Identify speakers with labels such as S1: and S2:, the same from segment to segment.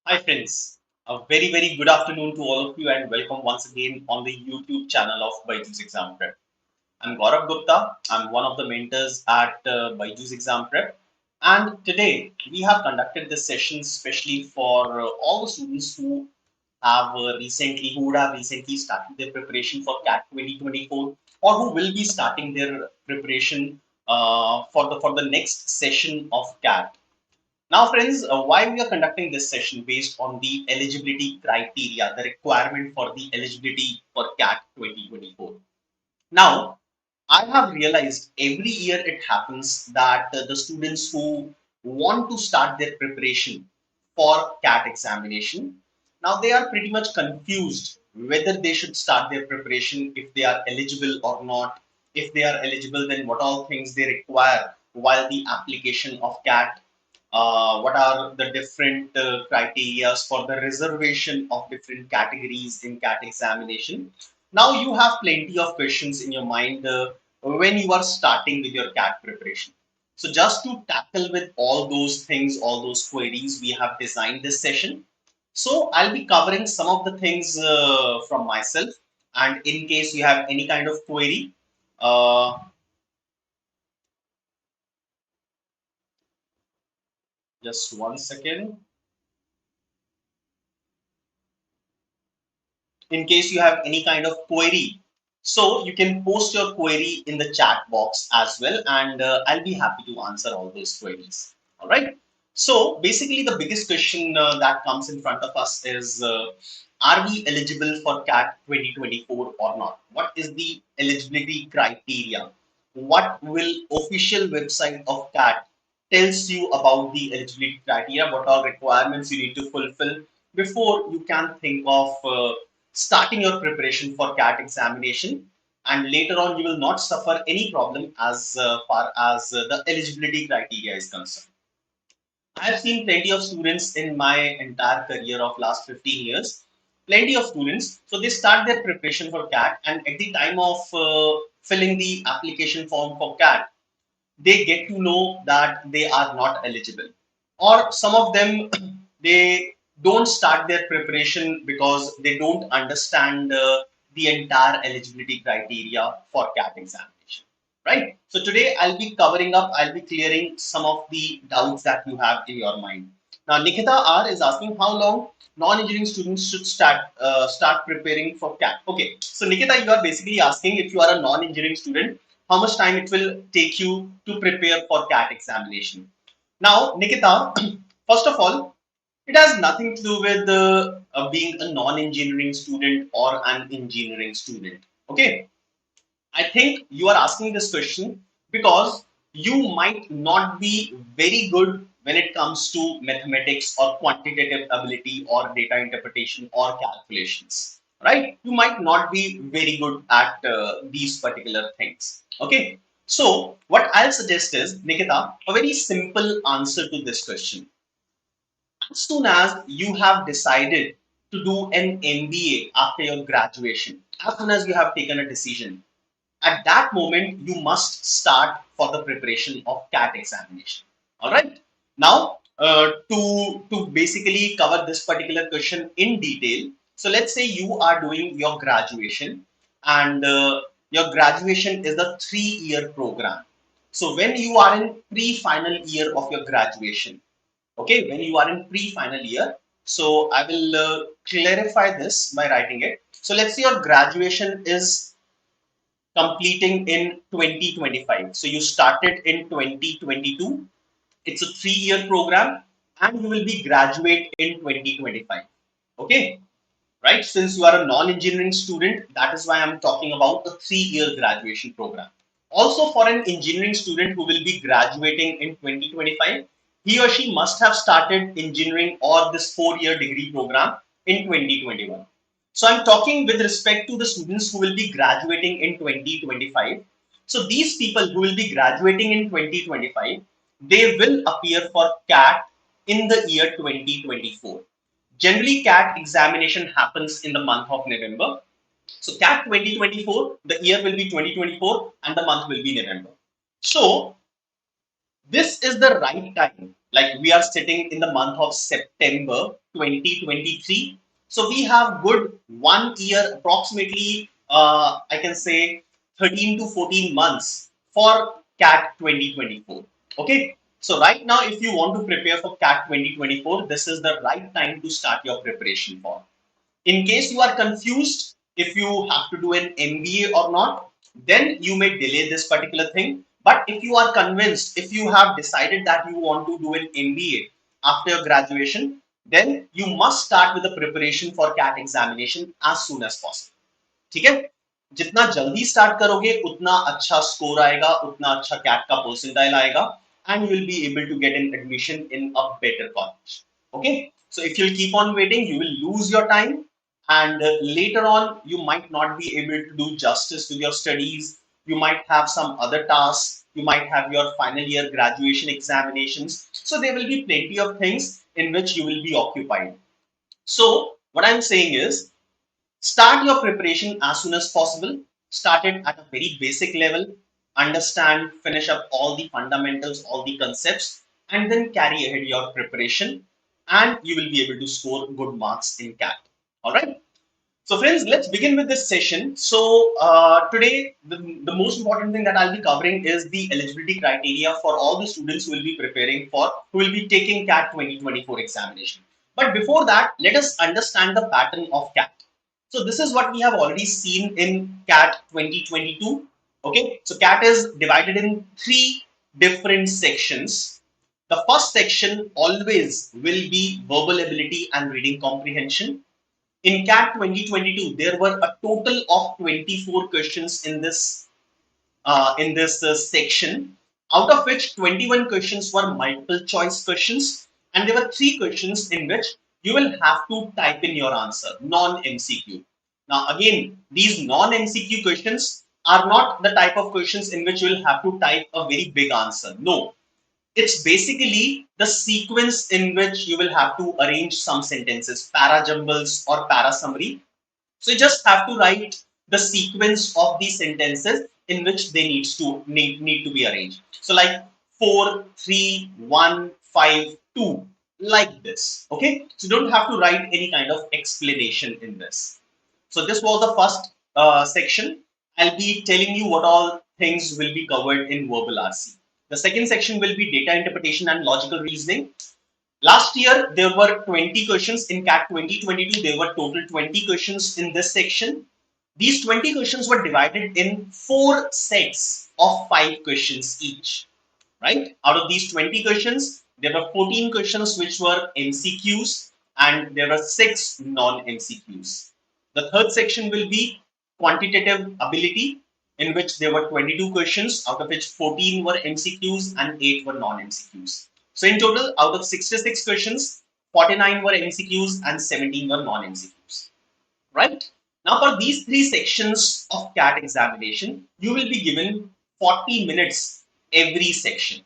S1: Hi friends, a very good afternoon to all of you and welcome once again on the YouTube channel of BYJU'S Exam Prep. I'm Gaurav Gupta. I'm one of the mentors at BYJU'S Exam Prep, and today we have conducted this session especially for all the students who would have recently started their preparation for CAT 2024 or who will be starting their preparation for the next session of CAT. Now, friends, why we are conducting this session based on the eligibility criteria, the requirement for the eligibility for CAT 2024. Now, I have realized every year it happens that the students who want to start their preparation for CAT examination, now they are pretty much confused whether they should start their preparation if they are eligible or not. If they are eligible, then what all things they require while the application of CAT, what are the different criteria for the reservation of different categories in CAT examination. Now you have plenty of questions in your mind when you are starting with your CAT preparation. So just to tackle with all those things, all those queries, we have designed this session. So I'll be covering some of the things from myself, and in case you have any kind of query, uh, just one second. In case you have any kind of query. So you can post your query in the chat box as well, and I'll be happy to answer all those queries. All right. So basically, the biggest question that comes in front of us is, are we eligible for CAT 2024 or not? What is the eligibility criteria? What will official website of CAT tells you about the eligibility criteria? What are requirements you need to fulfill before you can think of starting your preparation for CAT examination, and later on you will not suffer any problem as far as the eligibility criteria is concerned. I have seen plenty of students in my entire career of last 15 years, plenty of students. So they start their preparation for CAT, and at the time of filling the application form for CAT, they get to know that they are not eligible, or some of them they don't start their preparation because they don't understand the entire eligibility criteria for CAT examination, right? So today I'll be clearing some of the doubts that you have in your mind. Now Nikita R is asking how long non-engineering students should start preparing for CAT. Okay, so Nikita, you are basically asking if you are a non-engineering student, how much time it will take you to prepare for CAT examination. Now, Nikita, first of all, it has nothing to do with being a non-engineering student or an engineering student. Okay, I think you are asking this question because you might not be very good when it comes to mathematics or quantitative ability or data interpretation or calculations, right? You might not be very good at these particular things. Okay. So what I'll suggest is, Nikita, a very simple answer to this question. As soon as you have decided to do an MBA after your graduation, as soon as you have taken a decision, at that moment you must start for the preparation of CAT examination. All right. Now, to basically cover this particular question in detail, so let's say you are doing your graduation, and your graduation is a 3-year program. So when you are in pre-final year of your graduation, okay, when you are in pre-final year, so I will clarify this by writing it. So let's say your graduation is completing in 2025. So you started in 2022. It's a 3-year program, and you will be graduate in 2025. Okay, right? Since you are a non-engineering student, that is why I'm talking about the 3-year graduation program. Also, for an engineering student who will be graduating in 2025, he or she must have started engineering or this 4-year degree program in 2021. So I'm talking with respect to the students who will be graduating in 2025. So these people who will be graduating in 2025, they will appear for CAT in the year 2024. Generally, CAT examination happens in the month of November. So CAT 2024, the year will be 2024 and the month will be November. So this is the right time. Like we are sitting in the month of September. 2023. So we have good 1 year, approximately, I can say 13 to 14 months for CAT 2024. Okay. So right now, if you want to prepare for CAT 2024, this is the right time to start your preparation for. In case you are confused if you have to do an MBA or not, then you may delay this particular thing. But if you are convinced, if you have decided that you want to do an MBA after your graduation, then you must start with the preparation for CAT examination as soon as possible. ठीक है, जितना जल्दी start करोगे उतना अच्छा score आएगा, उतना अच्छा कैट का परसेंटाइल आएगा, and you will be able to get an admission in a better college. Okay, so if you'll keep on waiting, you will lose your time, and later on you might not be able to do justice to your studies. You might have some other tasks, you might have your final year graduation examinations, so there will be plenty of things in which you will be occupied. So what I'm saying is, start your preparation as soon as possible. Start it at a very basic level. Understand, finish up all the fundamentals, all the concepts, and then carry ahead your preparation, and you will be able to score good marks in CAT. All right. So friends, let's begin with this session. So today, the most important thing that I'll be covering is the eligibility criteria for all the students who will be preparing for, who will be taking CAT 2024 examination. But before that, let us understand the pattern of CAT. So this is what we have already seen in CAT 2022. Okay, so CAT is divided in three different sections. The first section always will be verbal ability and reading comprehension. In CAT 2022, there were a total of 24 questions in this section, out of which 21 questions were multiple choice questions, and there were 3 questions in which you will have to type in your answer, non-MCQ. Now, again, these non-MCQ questions are not the type of questions in which you will have to type a very big answer. No, it's basically the sequence in which you will have to arrange some sentences, para jumbles or para summary. So you just have to write the sequence of these sentences in which they need to be arranged. So like 4, 3, 1, 5, 2, like this. Okay. So you don't have to write any kind of explanation in this. So this was the first section. I'll be telling you what all things will be covered in verbal RC. The second section will be data interpretation and logical reasoning. Last year, there were 20 questions in CAT 2022. There were total 20 questions in this section. These 20 questions were divided in 4 sets of 5 questions each. Right? Out of these 20 questions, there were 14 questions which were MCQs, and there were 6 non-MCQs. The third section will be quantitative ability, in which there were 22 questions, out of which 14 were MCQs and 8 were non-MCQs. So in total, out of 66 questions, 49 were MCQs and 17 were non-MCQs. Right? Now for these 3 sections of CAT examination, you will be given 40 minutes every section.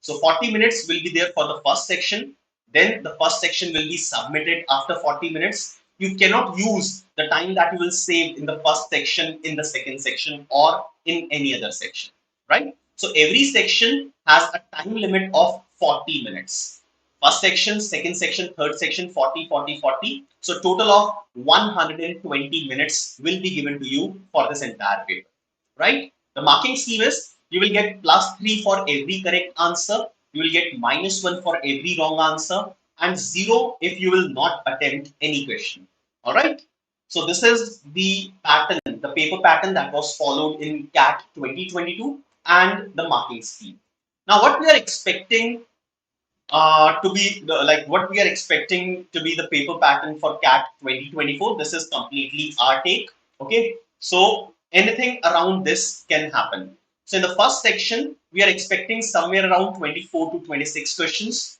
S1: So 40 minutes will be there for the first section. Then the first section will be submitted after 40 minutes. You cannot use the time that you will save in the first section in the second section or in any other section, right? So every section has a time limit of 40 minutes. First section, second section, third section, 40, 40, 40. So total of 120 minutes will be given to you for this entire paper, right? The marking scheme is, you will get +3 for every correct answer. You will get -1 for every wrong answer, and 0 if you will not attempt any question. All right. So this is the pattern, the paper pattern that was followed in CAT 2022 and the marking scheme. Now, what we are expecting to be what we are expecting to be the paper pattern for CAT 2024. This is completely our take. Okay. So anything around this can happen. So in the first section, we are expecting somewhere around 24 to 26 questions.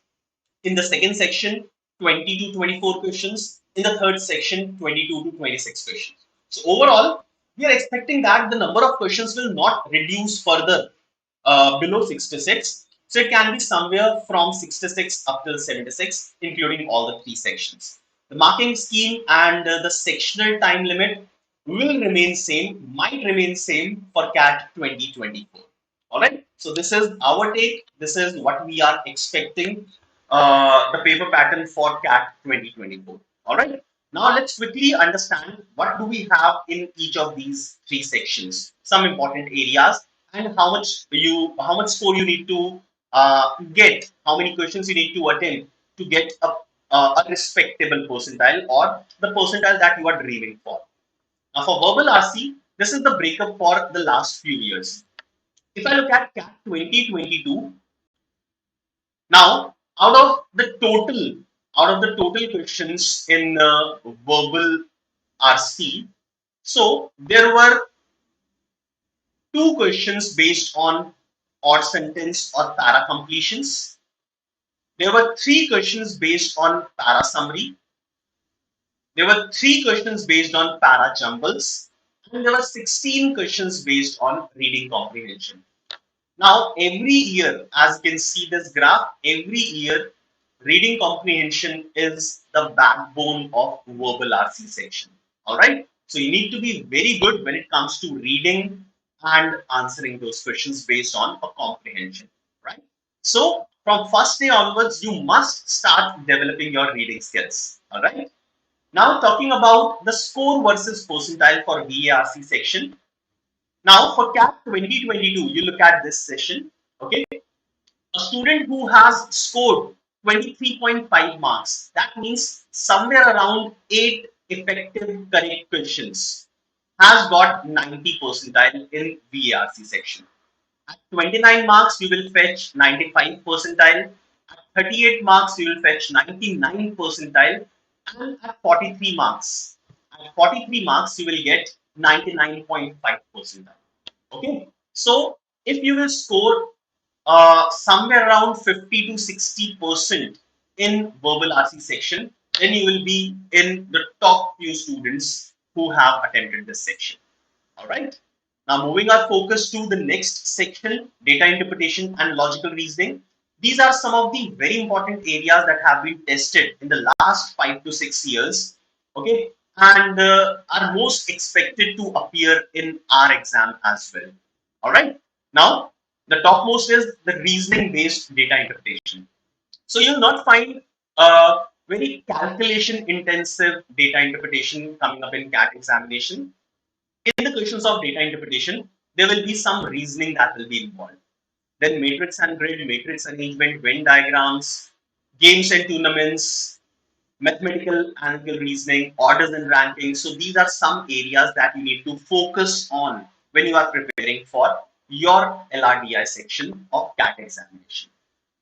S1: In the second section, 20 to 24 questions. In the third section, 22 to 26 questions. So overall, we are expecting that the number of questions will not reduce further below 66. So it can be somewhere from 66 up till 76, including all the 3 sections. The marking scheme and the sectional time limit will remain same, might remain same for CAT 2024. All right. So this is our take. This is what we are expecting. the paper pattern for CAT 2024. All right. Now let's quickly understand what do we have in each of these three sections. Some important areas and how much score you need to get, how many questions you need to attempt to get a respectable percentile or the percentile that you are dreaming for. Now for verbal RC, this is the breakup for the last few years. If I look at CAT 2022, now, out of the total questions in verbal RC, so there were two questions based on odd sentence or para completions. There were three questions based on para summary. There were three questions based on para jumbles, and there were 16 questions based on reading comprehension. Now, every year, as you can see this graph, every year, reading comprehension is the backbone of verbal RC section. All right. So you need to be very good when it comes to reading and answering those questions based on a comprehension. Right. So from first day onwards, you must start developing your reading skills. All right. Now talking about the score versus percentile for VARC section. Now for CAT 2022, you look at this session. Okay, a student who has scored 23.5 marks, that means somewhere around 8 effective correct questions, has got 90 percentile in VARC section. At 29 marks, you will fetch 95 percentile. At 38 marks, you will fetch 99 percentile. And at 43 marks, you will get 99.5 percentile. Okay, so if you will score somewhere around 50 to 60% in verbal RC section, then you will be in the top few students who have attended this section. All right. Now moving our focus to the next section, data interpretation and logical reasoning. These are some of the very important areas that have been tested in the last 5 to 6 years. Okay, and are most expected to appear in our exam as well. All right. Now the topmost is the reasoning based data interpretation. So you'll not find very calculation intensive data interpretation coming up in CAT examination. In the questions of data interpretation, there will be some reasoning that will be involved. Then matrix and grid, matrix arrangement, Venn diagrams, games and tournaments, mathematical analytical reasoning, orders and rankings. So these are some areas that you need to focus on when you are preparing for your LRDI section of CAT examination.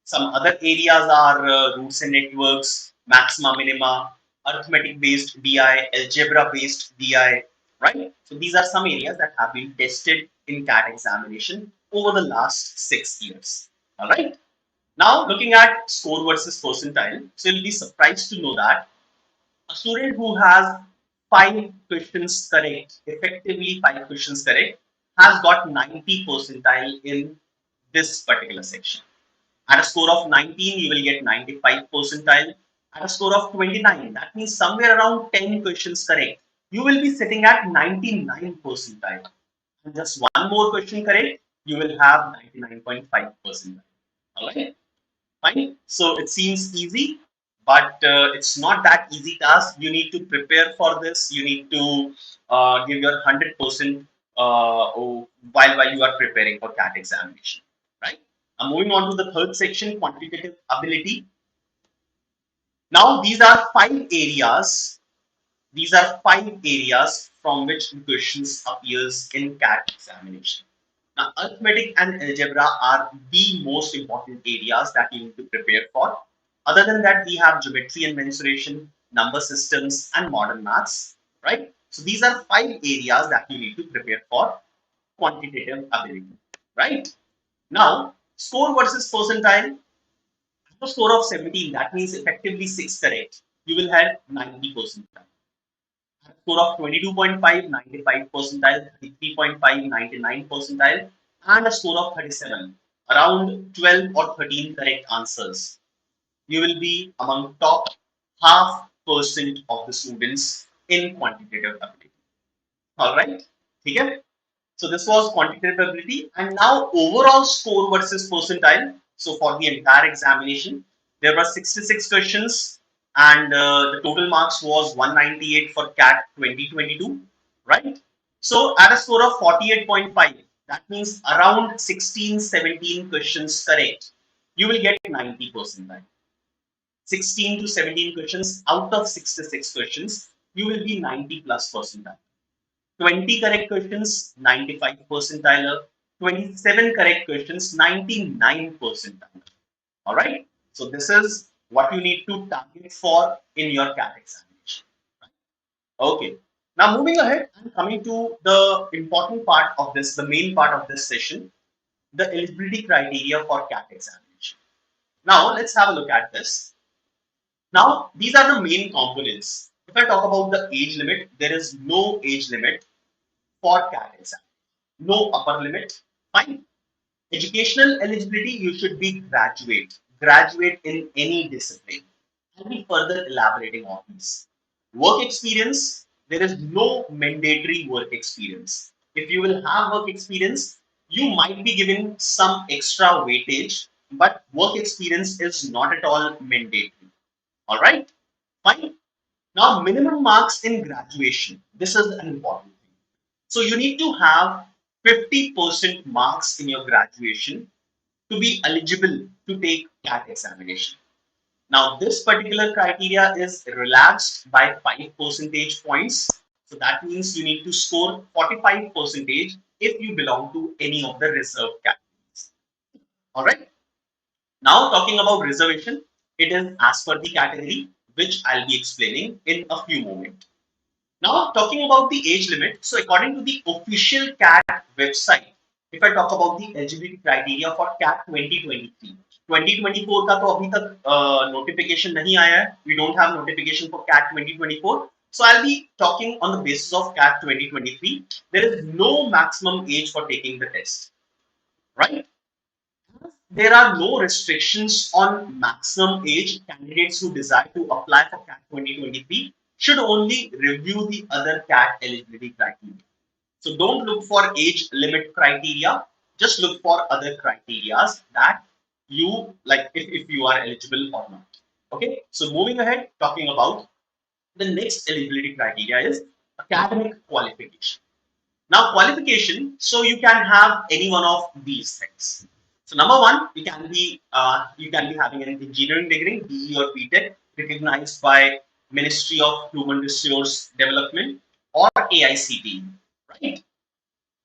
S1: Some other areas are roots and networks, maxima minima, arithmetic based DI, algebra based DI, right? So these are some areas that have been tested in CAT examination over the last 6 years. All right. Now looking at score versus percentile, so you'll be surprised to know that a student who has 5 questions correct, effectively 5 questions correct, has got 90 percentile in this particular section. At a score of 19, you will get 95 percentile. At a score of 29, that means somewhere around 10 questions correct, you will be sitting at 99 percentile. And just one more question correct, you will have 99.5 percentile. All right, fine. So it seems easy, but it's not that easy task. You need to prepare for this. You need to give your 100% while you are preparing for CAT examination, right? Moving on to the third section, quantitative ability. Now, these are five areas from which questions appears in CAT examination. Now, arithmetic and algebra are the most important areas that you need to prepare for. Other than that, we have geometry and mensuration, number systems, and modern maths, right? So these are five areas that you need to prepare for quantitative ability, right? Now, score versus percentile. A score of 17, that means effectively 6 correct, you will have 90 percentile. A score of 22.5, 95 percentile, 33.5, 99 percentile, and a score of 37, around 12 or 13 correct answers. You will be among top half percent of the students in quantitative ability. All right, okay? So this was quantitative ability, and now overall score versus percentile. So for the entire examination, There were 66 questions, and the total marks was 198 for CAT 2022, right? So at a score of 48.5, that means around 16, 17 questions correct, you will get 90 percentile. 16 to 17 questions out of 66 questions, you will be 90 plus percentile. 20 correct questions, 95 percentile. 27 correct questions, 99 percentile. All right. So this is what you need to target for in your CAT examination. Okay. Now moving ahead and coming to the important part of this, the main part of this session, the eligibility criteria for CAT examination. Now let's have a look at this. Now these are the main components. If I talk about the age limit, there is no age limit for CAT exam. No upper limit. Fine. Educational eligibility, you should be graduate in any discipline. I'll be further elaborating on this. Work experience, there is no mandatory work experience. If you will have work experience, you might be given some extra weightage, but work experience is not at all mandatory. All right, fine. Now, minimum marks in graduation. This is an important thing. So you need to have 50% marks in your graduation to be eligible to take CAT examination. Now, this particular criteria is relaxed by 5 percentage points. So that means you need to score 45 percentage if you belong to any of the reserved categories. All right. Now, talking about reservation, it is as per the category, which I'll be explaining in a few moments. Now, talking about the age limit, so according to the official CAT website, if I talk about the eligibility criteria for CAT 2023, 2024 का तो अभी तक notification नहीं आया है. We don't have notification for CAT 2024. So I'll be talking on the basis of CAT 2023. There is no maximum age for taking the test, right? There are no restrictions on maximum age. Candidates who desire to apply for CAT 2023 should only review the other CAT eligibility criteria. So don't look for age limit criteria. Just look for other criteria that you like if you are eligible or not. Okay. So moving ahead, talking about the next eligibility criteria is academic qualification. Now qualification, so you can have any one of these things. So number one, you can be having an engineering degree, BE or BTech, recognized by Ministry of Human Resource Development or AICTE, right?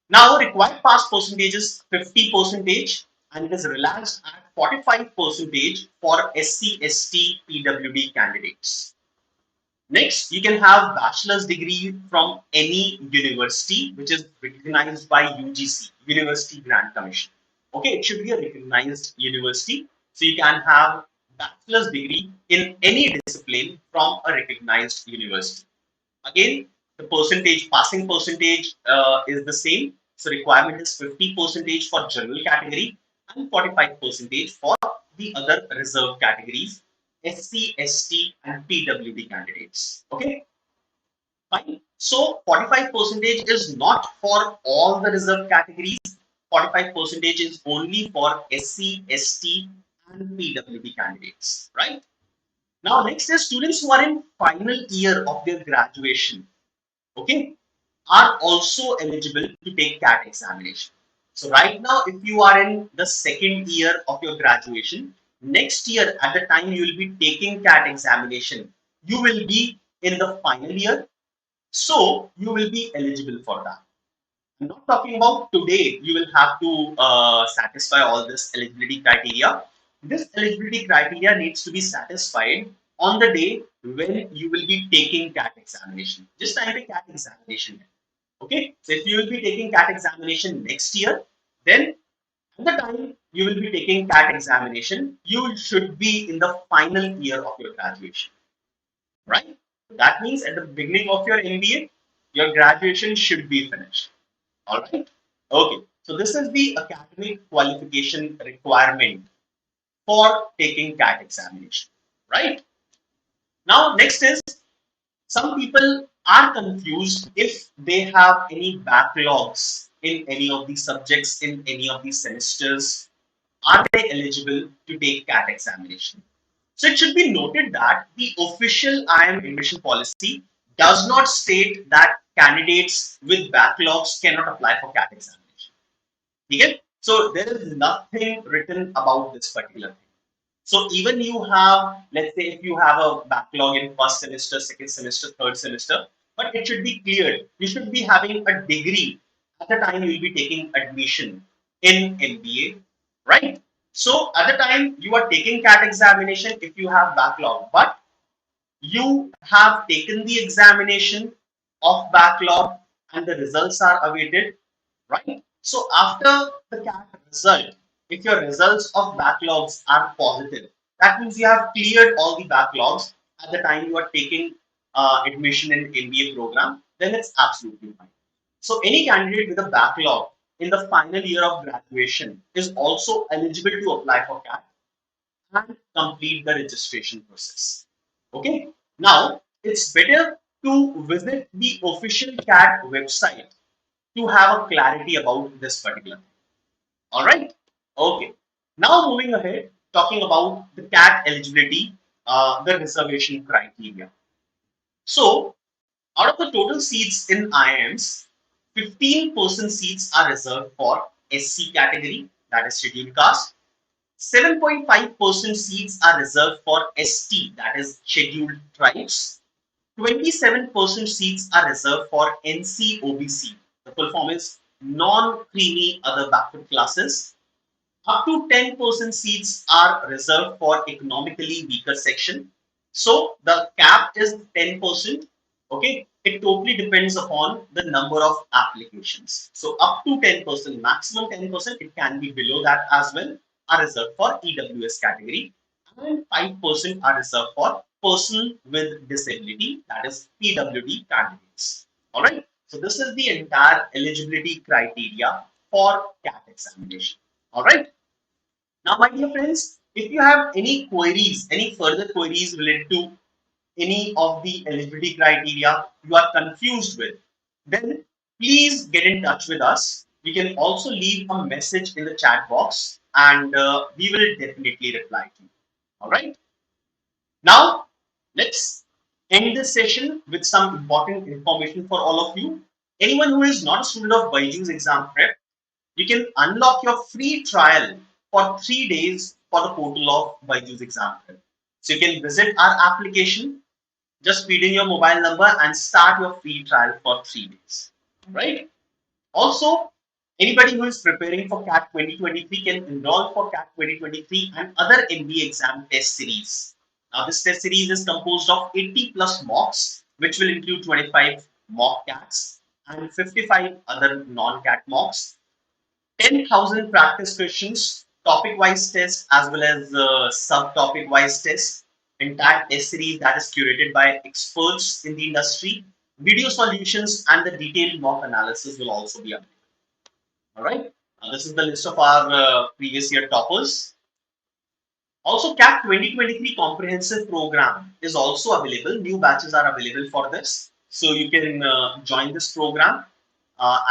S1: Now required pass percentage is 50 percentage and it is relaxed at 45 percentage for SC, ST, PWD candidates. Next, you can have bachelor's degree from any university which is recognized by UGC, University Grant Commission. Okay, it should be a recognized university. So you can have bachelor's degree in any discipline from a recognized university. Again, the percentage, passing percentage is the same. So requirement is 50 percentage for general category and 45 percentage for the other reserved categories, SC, ST, and PWD candidates. Okay, fine. So 45 percentage is not for all the reserved categories. 45 percentage is only for SC, ST, and PWD candidates, right? Now, next is students who are in final year of their graduation, okay, are also eligible to take CAT examination. So right now, if you are in the second year of your graduation, next year at the time you will be taking CAT examination, you will be in the final year, so you will be eligible for that. I'm not talking about today. You will have to satisfy all this eligibility criteria. This eligibility criteria needs to be satisfied on the day when you will be taking CAT examination. Just type a CAT examination. Okay. So if you will be taking CAT examination next year, then at the time you will be taking CAT examination, you should be in the final year of your graduation. Right? That means at the beginning of your MBA, your graduation should be finished. All right. Okay. So this is the academic qualification requirement for taking CAT examination. Right. Now, next is some people are confused if they have any backlogs in any of these subjects in any of these semesters. Are they eligible to take CAT examination? So it should be noted that the official IIM admission policy does not state that candidates with backlogs cannot apply for CAT examination. Okay? So there is nothing written about this particular thing. So even you have, let's say if you have a backlog in first semester, second semester, third semester, but it should be cleared. You should be having a degree at the time you will be taking admission in MBA, right? So at the time you are taking CAT examination if you have backlog, but you have taken the examination of backlog and the results are awaited, right? So after the CAT result, if your results of backlogs are positive, that means you have cleared all the backlogs at the time you are taking admission in MBA program, then it's absolutely fine. So any candidate with a backlog in the final year of graduation is also eligible to apply for CAT and complete the registration process. Okay. Now, it's better to visit the official CAT website to have a clarity about this particular thing. All right. Okay. Now, moving ahead, talking about the CAT eligibility, the reservation criteria. So, out of the total seats in IIMs, 15% seats are reserved for SC category, that is scheduled caste. 7.5% seats are reserved for ST, that is scheduled tribes. 27% seats are reserved for NC-OBC. The full form is non-creamy other backward classes. Up to 10% seats are reserved for economically weaker section. So the cap is 10%. Okay, it totally depends upon the number of applications. So up to 10%, maximum 10%, it can be below that as well, are reserved for EWS category, and 5% are reserved for person with disability, that is PWD candidates. All right. So this is the entire eligibility criteria for CAT examination. All right. Now, my dear friends, if you have any queries, any further queries related to any of the eligibility criteria you are confused with, then please get in touch with us. You can also leave a message in the chat box and we will definitely reply to you. All right. Now, let's end this session with some important information for all of you. Anyone who is not a student of BYJU'S exam prep, you can unlock your free trial for 3 days for the portal of BYJU'S exam prep. So you can visit our application, just feed in your mobile number and start your free trial for 3 days. Right? Also, anybody who is preparing for CAT 2023 can enroll for CAT 2023 and other MBA exam test series. Now, this test series is composed of 80 plus mocks, which will include 25 mock CATs and 55 other non-CAT mocks, 10,000 practice questions, topic-wise tests as well as subtopic-wise tests, entire test series that is curated by experts in the industry, video solutions, and the detailed mock analysis will also be available. All right. This is the list of our previous year toppers. Also, CAT 2023 comprehensive program is also available. New batches are available for this. So you can join this program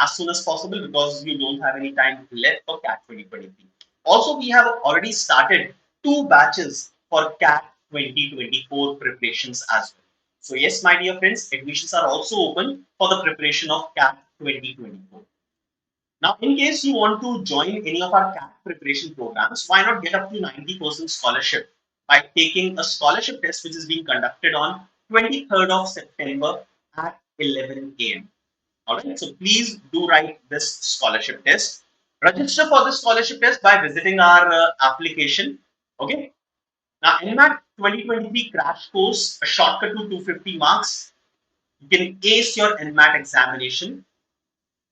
S1: as soon as possible because you don't have any time left for CAT 2023. Also, we have already started 2 batches for CAT 2024 preparations as well. So yes, my dear friends, admissions are also open for the preparation of CAT 2024. Now, in case you want to join any of our CAT preparation programs, why not get up to 90% scholarship by taking a scholarship test which is being conducted on 23rd of September at 11 a.m. All right, so please do write this scholarship test. Register for this scholarship test by visiting our application. Okay. Now, NMAT 2023 crash course, a shortcut to 250 marks. You can ace your NMAT examination.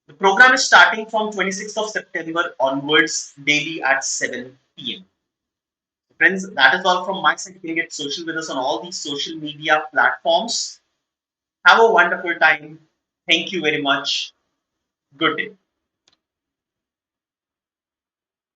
S1: The program is starting from 26th of September onwards, daily at 7 p.m. Friends, that is all from my side. You can get social with us on all these social media platforms. Have a wonderful time. Thank you very much. Good day.